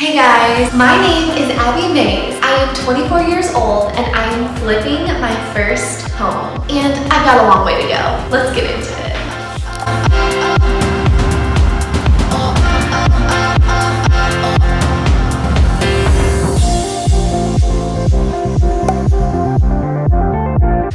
Hey guys, my name is Abby Mays. I am 24 years old and I am flipping my first home. And I've got a long way to go. Let's get into it.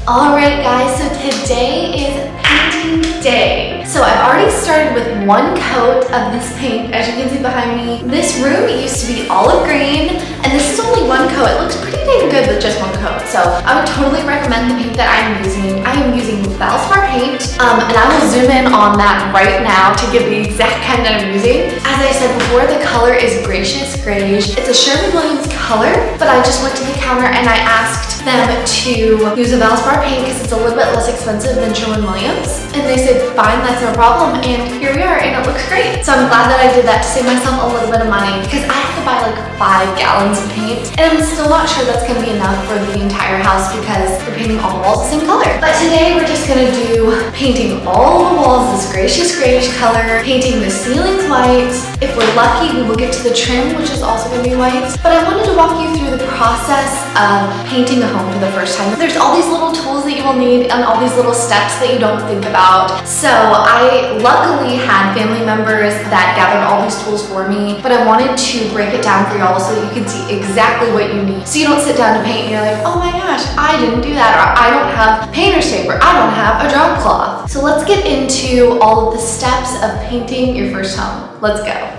Alright guys, so today is painting day. So I've already started with one coat of this paint, as you can see behind me. This room used to be olive green, and this is only one coat. It looks pretty dang good with just one coat. So I would totally recommend the paint that I'm using. I am using Valspar paint, and I will zoom in on that right now to give the exact kind that I'm using. As I said before, the color is Gracious Grayish. It's a Sherwin-Williams color, but I just went to the counter and I asked them to use a Valspar paint because it's a little bit less expensive than Sherwin-Williams. And they said, fine, that's no problem. And here we are, and it looks great. So I'm glad that I did that to save myself a little bit of money because I have to buy like 5 gallons of paint. And I'm still not sure that's gonna be enough for the entire house because we're painting all the walls the same color. But today we're just gonna do painting all the walls this Gracious Grayish color, painting the ceilings white. If we're lucky, we will get to the trim, which is also gonna be white. But I wanted to walk you through the process of painting a home for the first time. There's all these little tools that you will need and all these little steps that you don't think about. So I luckily had family members that gathered all these tools for me, but I wanted to break it down for y'all so that you can see exactly what you need. So you don't sit down to paint and you're like, oh my gosh, I didn't do that, or I don't have painter's tape, or I don't have a drop cloth. So let's get into all of the steps of painting your first home. Let's go.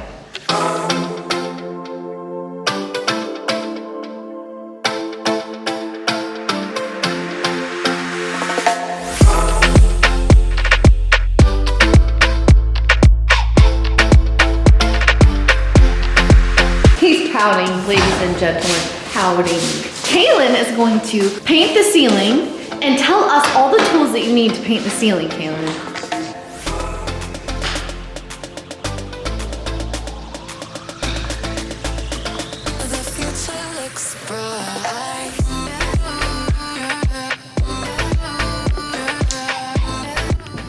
Pouting, ladies and gentlemen, pouting. Kaylin is going to paint the ceiling and tell us all the tools that you need to paint the ceiling, Kaylin.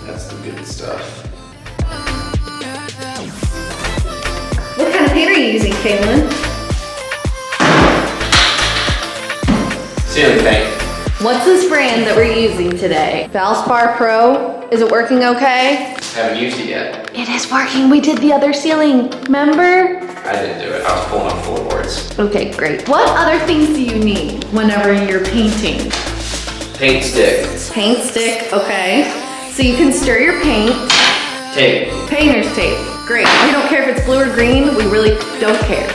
That's the good stuff. What kind of paint are you using, Kaylin? Ceiling paint. What's this brand that we're using today? Valspar Pro. Is it working okay? Haven't used it yet. It is working. We did the other ceiling, remember? I didn't do it. I was pulling on floorboards. Okay, great. What other things do you need whenever you're painting? Paint stick. Paint stick, okay. So you can stir your paint. Tape. Painter's tape, great. We don't care if it's blue or green, we really don't care.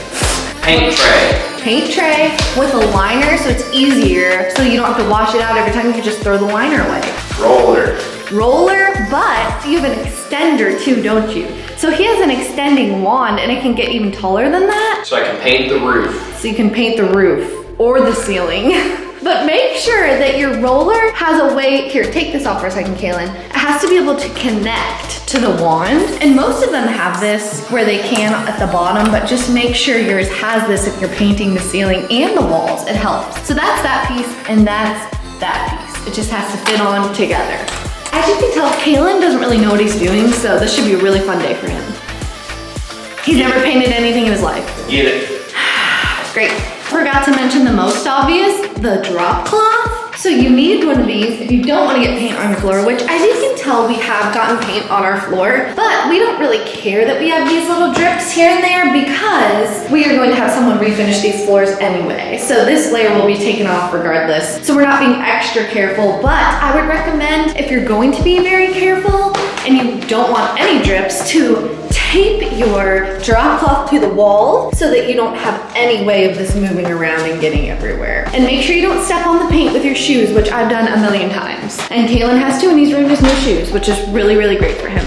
Paint tray. Paint tray with a liner so it's easier, so you don't have to wash it out every time, you can just throw the liner away. Roller. Roller, but you have an extender too, don't you? So he has an extending wand and it can get even taller than that. So I can paint the roof. So you can paint the roof or the ceiling. But make sure that your roller has a way, here, take this off for a second, Kaylin. It has to be able to connect to the wand. And most of them have this where they can at the bottom, but just make sure yours has this if you're painting the ceiling and the walls, it helps. So that's that piece and that's that piece. It just has to fit on together. As you can tell, Kaylin doesn't really know what he's doing, so this should be a really fun day for him. He's never painted anything in his life. Get it. Great. Forgot to mention the most obvious, the drop cloth. So you need one of these if you don't want to get paint on your floor, which as you can tell, we have gotten paint on our floor, but we don't really care that we have these little drips here and there because we are going to have someone refinish these floors anyway. So this layer will be taken off regardless. So we're not being extra careful, but I would recommend if you're going to be very careful and you don't want any drips to tape your drop cloth to the wall so that you don't have any way of this moving around and getting everywhere. And make sure you don't step on the paint with your shoes, which I've done a million times. And Kaylin has to, and he's wearing his new shoes, which is really, really great for him.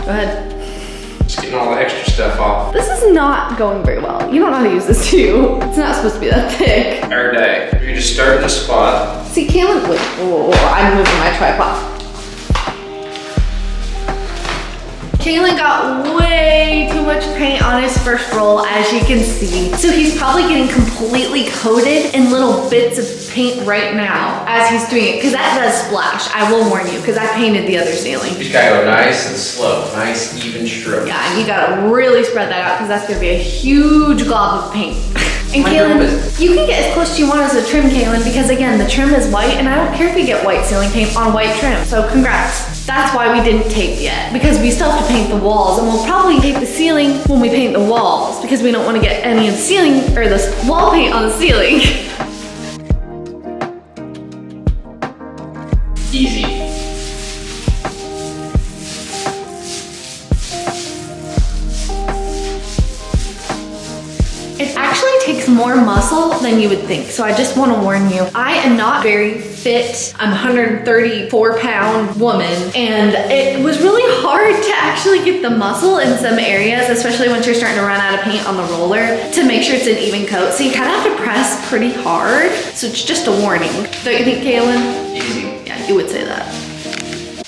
Go ahead. Just getting all the extra stuff off. This is not going very well. You don't know how to use this too. It's not supposed to be that thick. Every day. You just start in a spot. See, Kaylin, wait, whoa, I'm moving my tripod. Kalen got way too much paint on his first roll, as you can see. So he's probably getting completely coated in little bits of paint right now as he's doing it, because that does splash. I will warn you, because I painted the other ceiling. You just gotta go nice and slow, nice even strokes. Yeah, and you gotta really spread that out, because that's gonna be a huge glob of paint. And Kalen, you can get as close as you want as a trim, Kalen, because again, the trim is white, and I don't care if you get white ceiling paint on white trim, so congrats. That's why we didn't tape yet, because we still have to paint the walls, and we'll probably tape the ceiling when we paint the walls, because we don't want to get any of the ceiling, or the wall paint on the ceiling. Easy. It actually takes more muscle than you would think, so I just want to warn you. I am not very fit. I'm a 134-pound woman, and it was really hard to actually get the muscle in some areas, especially once you're starting to run out of paint on the roller, to make sure it's an even coat. So you kind of have to press pretty hard. So it's just a warning. Don't you think, Kalen? Easy. Yeah, you would say that.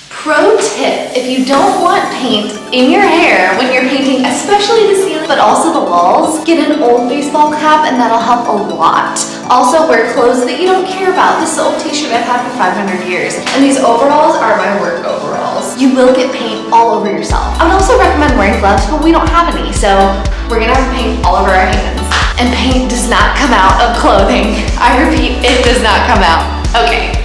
Pro tip, if you don't want paint in your hair when you're painting, especially the ceiling, but also the walls, get an old baseball cap and that'll help a lot. Also, wear clothes that you don't care about. This is an old t-shirt I've had for 500 years. And these overalls are my work overalls. You will get paint all over yourself. I would also recommend wearing gloves, but we don't have any, so we're gonna have paint all over our hands. And paint does not come out of clothing. I repeat, it does not come out. Okay.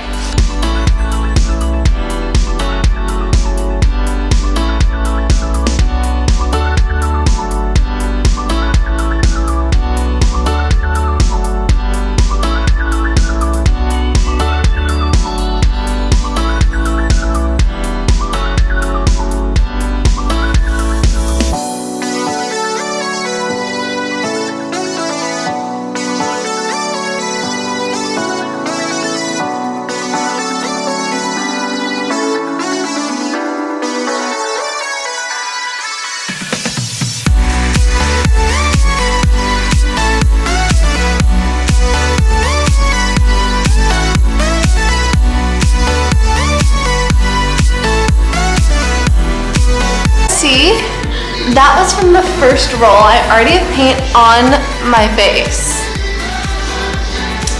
That was from the first roll. I already have paint on my face.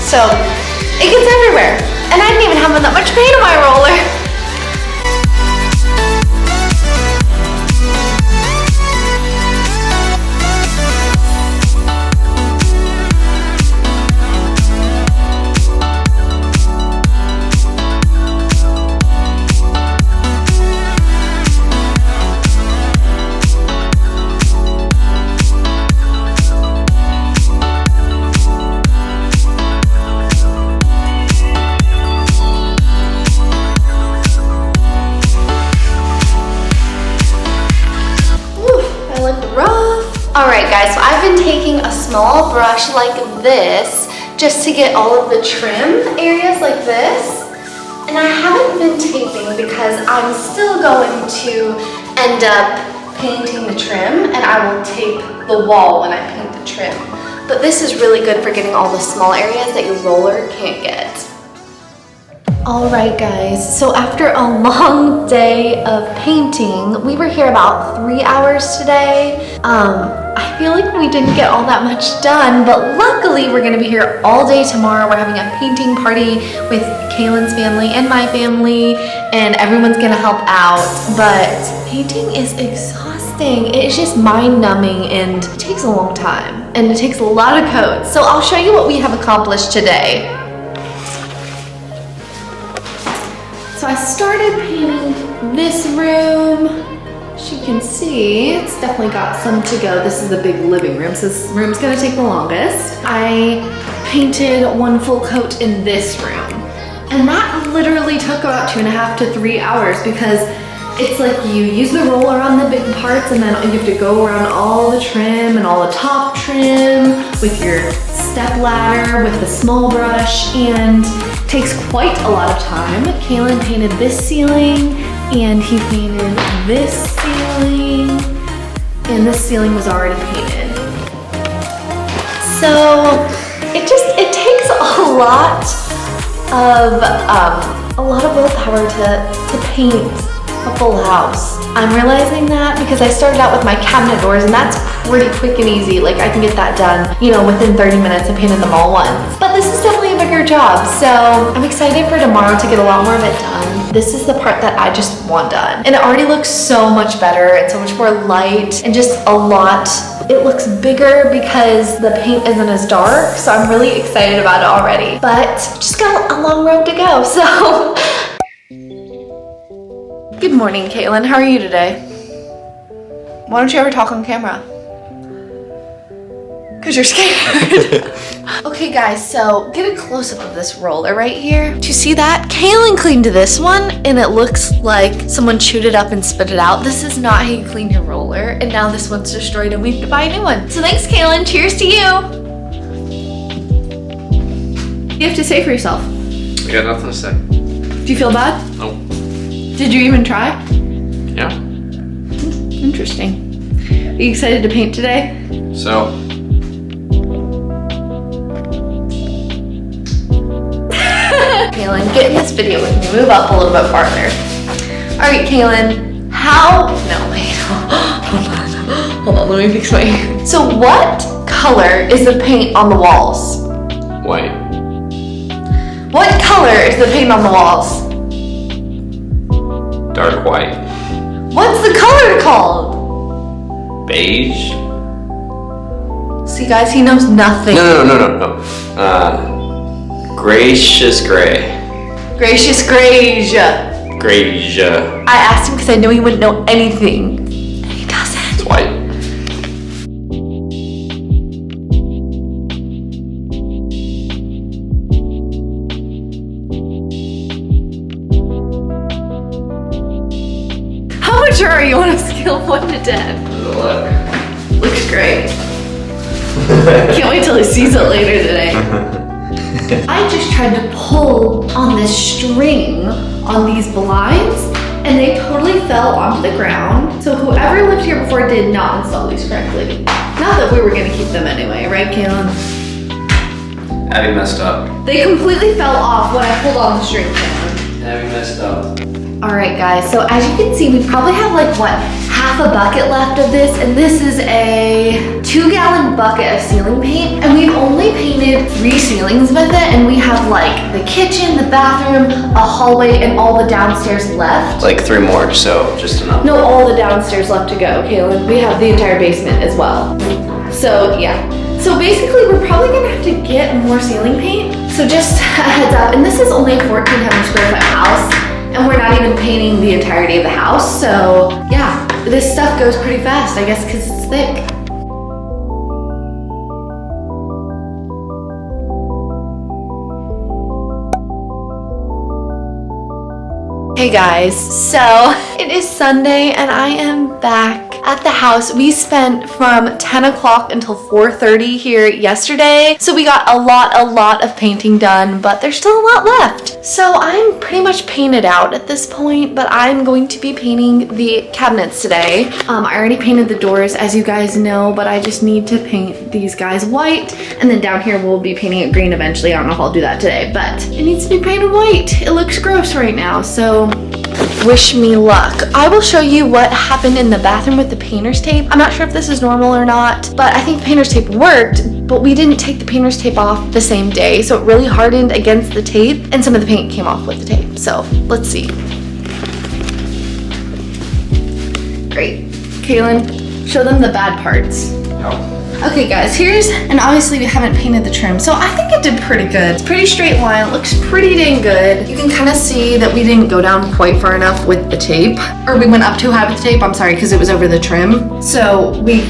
So it gets everywhere. And I didn't even have that much paint on my roller. Alright guys, so I've been taking a small brush like this just to get all of the trim areas like this. And I haven't been taping because I'm still going to end up painting the trim, and I will tape the wall when I paint the trim. But this is really good for getting all the small areas that your roller can't get. Alright guys, so after a long day of painting, we were here about 3 hours today. I feel like we didn't get all that much done, but luckily we're gonna be here all day tomorrow. We're having a painting party with Kalen's family and my family, and everyone's gonna help out. But painting is exhausting. It is just mind-numbing, and it takes a long time, and it takes a lot of coats. So I'll show you what we have accomplished today. So I started painting this room. As you can see, it's definitely got some to go. This is the big living room, so this room's gonna take the longest. I painted one full coat in this room, and that literally took about 2.5 to 3 hours, because it's like you use the roller on the big parts, and then you have to go around all the trim and all the top trim with your step ladder with the small brush, and takes quite a lot of time. Kalen painted this ceiling, and he painted this ceiling, and this ceiling was already painted. So it takes a lot of willpower to paint a full house. I'm realizing that because I started out with my cabinet doors and that's pretty quick and easy. Like I can get that done, you know, within 30 minutes. I painted them all once. But this is definitely a bigger job. So I'm excited for tomorrow to get a lot more of it done. This is the part that I just want done. And it already looks so much better and so much more light and just a lot. It looks bigger because the paint isn't as dark. So I'm really excited about it already. But just got a long road to go. So good morning, Caitlin. How are you today? Why don't you ever talk on camera? Because you're scared. Okay, guys, so get a close-up of this roller right here. Do you see that? Caitlin cleaned this one, and it looks like someone chewed it up and spit it out. This is not how you clean your roller, and now this one's destroyed, and we have to buy a new one. So thanks, Caitlin. Cheers to you. What do you have to say for yourself? I got nothing to say. Do you feel bad? Nope. Did you even try? Yeah. Interesting. Are you excited to paint today? So, Kaylin, get in this video with me. Move up a little bit farther. All right, Kaylin, no, wait, hold on, let me fix my hair. So what color is the paint on the walls? white. What color is the paint on the walls? Dark white. What's the color called? Beige? See, guys, he knows nothing. No. Gracious gray. Gracious Grace. Grayish. I asked him because I know he wouldn't know anything. And he doesn't. It's white. How mature are you on a scale of 1 to 10? Look. Looks great. Can't wait till he sees it later today. I just tried to pull on this string on these blinds and they totally fell onto the ground. So whoever lived here before did not install these correctly. Not that we were gonna keep them anyway, right, Kaylin? Abby messed up. They completely fell off when I pulled on the string, Kaylin. Abby messed up. All right, guys, so as you can see, we probably have like, what, half a bucket left of this, and this is a 2-gallon bucket of ceiling paint, and we've only painted 3 ceilings with it, and we have like the kitchen, the bathroom, a hallway, and all the downstairs left. Like 3 more, so just enough. No, all the downstairs left to go, Kaylin. We have the entire basement as well. So, yeah. So basically, we're probably gonna have to get more ceiling paint. So just a heads up, and this is only a 1,400 square foot house, and we're not even painting the entirety of the house. So yeah, this stuff goes pretty fast, I guess, because it's thick. Hey guys, so it is Sunday and I am back at the house. We spent from 10 o'clock until 4:30 here yesterday. So we got a lot of painting done, but there's still a lot left. So I'm pretty much painted out at this point, but I'm going to be painting the cabinets today. I already painted the doors, as you guys know, but I just need to paint these guys white. And then down here we'll be painting it green eventually. I don't know if I'll do that today, but it needs to be painted white. It looks gross right now, so wish me luck. I will show you what happened in the bathroom with the painter's tape. I'm not sure if this is normal or not, but I think the painter's tape worked, but we didn't take the painter's tape off the same day, so it really hardened against the tape, and some of the paint came off with the tape. So let's see. Great. Kaylin, show them the bad parts. No. Okay guys, and obviously we haven't painted the trim, so I think it did pretty good. It's pretty straight line, it looks pretty dang good. You can kind of see that we didn't go down quite far enough with the tape, or we went up too high with the tape, I'm sorry, because it was over the trim. So we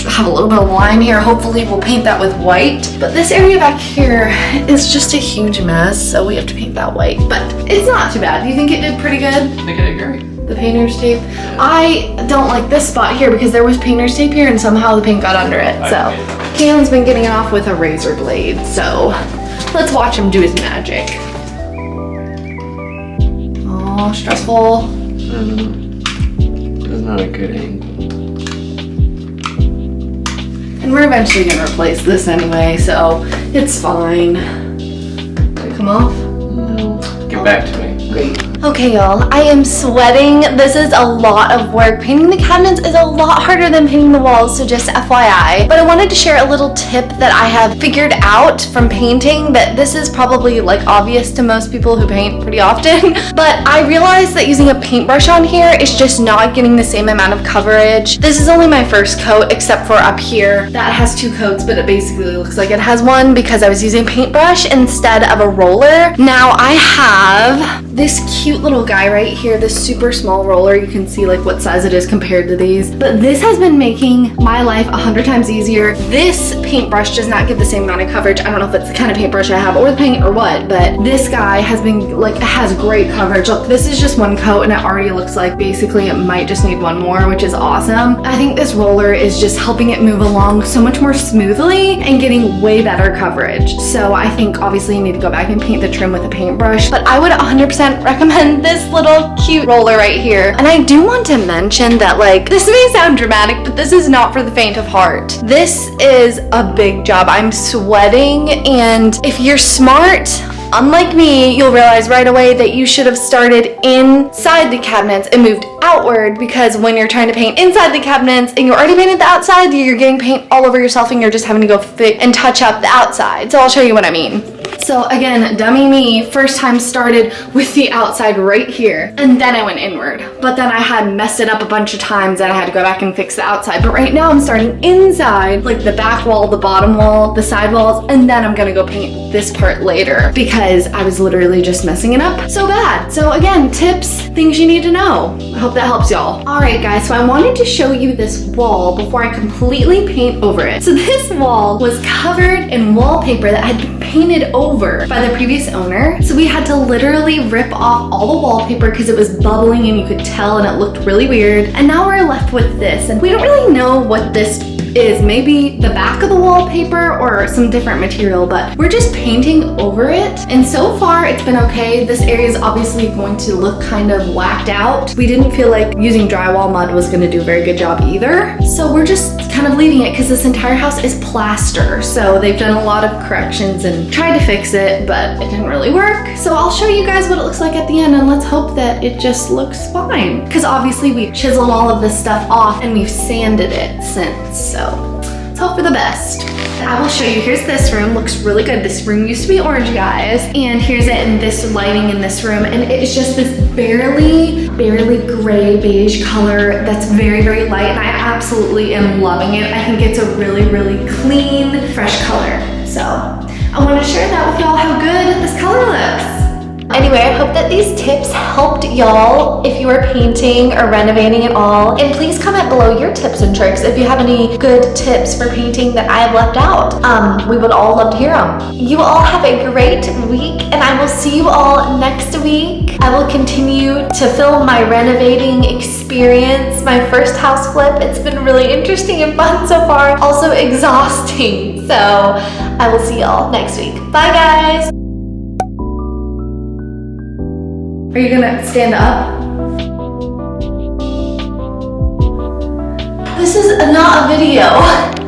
have a little bit of line here. Hopefully we'll paint that with white, but this area back here is just a huge mess, so we have to paint that white, but it's not too bad. Do you think it did pretty good? I think I did great. The painter's tape. I don't like this spot here because there was painter's tape here and somehow the paint got under it. So Kaylin's been getting it off with a razor blade. So let's watch him do his magic. Oh, stressful. That's not a good angle. And we're eventually gonna replace this anyway, so it's fine. Did it come off? No. Get back to me. Great. Okay, y'all, I am sweating. This is a lot of work. Painting the cabinets is a lot harder than painting the walls, so just FYI. But I wanted to share a little tip that I have figured out from painting that this is probably like obvious to most people who paint pretty often. But I realized that using a paintbrush on here is just not getting the same amount of coverage. This is only my first coat, except for up here. That has 2 coats, but it basically looks like it has 1 because I was using paintbrush instead of a roller. Now I have this cute little guy right here, this super small roller. You can see like what size it is compared to these. But this has been making my life 100 times easier. This paintbrush does not give the same amount of coverage. I don't know if it's the kind of paintbrush I have or the paint or what, but this guy has been like, has great coverage. Look, this is just 1 coat and it already looks like basically it might just need 1 more, which is awesome. I think this roller is just helping it move along so much more smoothly and getting way better coverage. So I think obviously you need to go back and paint the trim with a paintbrush, but I would 100% recommend this little cute roller right here. And I do want to mention that, like, this may sound dramatic, but this is not for the faint of heart. This is a big job. I'm sweating, and if you're smart, unlike me, you'll realize right away that you should have started inside the cabinets and moved outward, because when you're trying to paint inside the cabinets and you already painted the outside, you're getting paint all over yourself and you're just having to go and touch up the outside. So I'll show you what I mean. So again, dummy me, first time started with the outside right here, and then I went inward. But then I had messed it up a bunch of times and I had to go back and fix the outside. But right now I'm starting inside, like the back wall, the bottom wall, the side walls, and then I'm gonna go paint this part later because I was literally just messing it up so bad. So again, tips, things you need to know. I hope that helps y'all. All right guys, so I wanted to show you this wall before I completely paint over it. So this wall was covered in wallpaper that had been painted over by the previous owner. So we had to literally rip off all the wallpaper because it was bubbling and you could tell and it looked really weird. And now we're left with this, and we don't really know what this is. Maybe the back of the wallpaper or some different material, but we're just painting over it. And so far it's been okay. This area is obviously going to look kind of whacked out. We didn't feel like using drywall mud was going to do a very good job either. So we're just kind of leaving it because this entire house is plaster. So they've done a lot of corrections and tried to fix it, but it didn't really work. So I'll show you guys what it looks like at the end, and let's hope that it just looks fine. Because obviously we chiseled all of this stuff off and we've sanded it since. So let's hope for the best. I will show you. Here's this room. Looks really good. This room used to be orange, guys. And here's it in this lighting in this room. And it's just this barely gray beige color that's very, very light. And I absolutely am loving it. I think it's a really, really clean, fresh color. So I want to share that with y'all how good this color looks. Anyway, I hope that these tips helped y'all if you are painting or renovating at all. And please comment below your tips and tricks if you have any good tips for painting that I have left out. We would all love to hear them. You all have a great week, and I will see you all next week. I will continue to film my renovating experience, my first house flip. It's been really interesting and fun so far, also exhausting. So I will see y'all next week. Bye guys. Are you gonna stand up? This is not a video.